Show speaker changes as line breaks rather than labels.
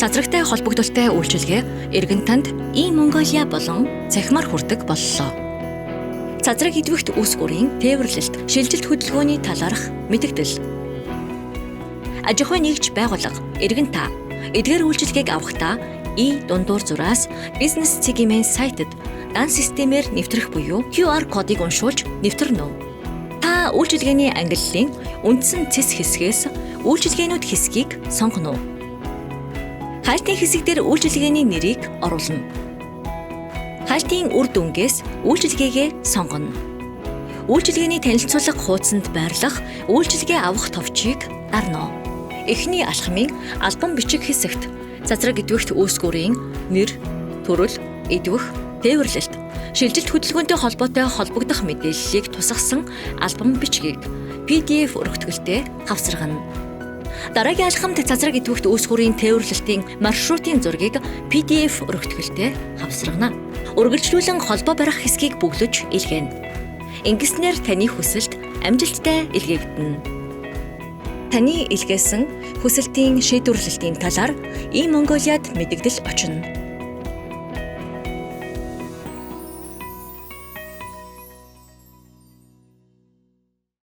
Цацрагтай холбогдолтой үйлчилгээ эргэн танд e-Mongolia болон цахимаар хүрдэг боллоо. Цацраг идэвхт үүсгүүрийн тээвэрлэлт, шилжилт хөдөлгөөний талаарх мэдээлэл. Аж ахуйн нэгж байгууллага эргэн та эдгээр үйлчилгээг авахдаа дундуур зураас бизнес цэгийн сайтад дан системээр нэвтрэх буюу QR кодыг уншуулж нэвтрэнэ. Та үйлчилгээний ангиллалын үндсэн цэс хэсгээс үйлчилгээнүүд хэсгийг сонгоно. Хайлтын хэсэг дээр үйлчилгээний нэрийг оруулна. Хайлтын үр дүнгээс үйлчилгээгээ сонгоно. Үйлчилгээний танилцуулга хуудсанд байрлах үйлчилгээ авах товчийг дарна. Эхний алхмын альбом бичих хэсэгт цацраг идэвхт үүсгүүрийн нэр, төрөл, идэвх, тээвэрлэлт, шилжилт хөдөлгөөнтэй холбоотой холбогдох мэдээллийг тусгасан альбом бичгийг PDF өргөтгөлтэй хавсаргана. Дараагийн алхамд цацраг идэвхт үүсгүүрийн тээвэрлэлтийн маршрутын зургийг PDF өргөтгөлтэй хавсаргана. Үргэлжлүүлэн холбоо барих хэсгийг бүглэж илгээнэ. Ингэснээр таны хүсэлт амжилттай илгээгдэнэ. Таны илгээсэн хүсэлтийн шийдвэрлэлтийн талаар e-Mongoliad мэдэгдэл очино.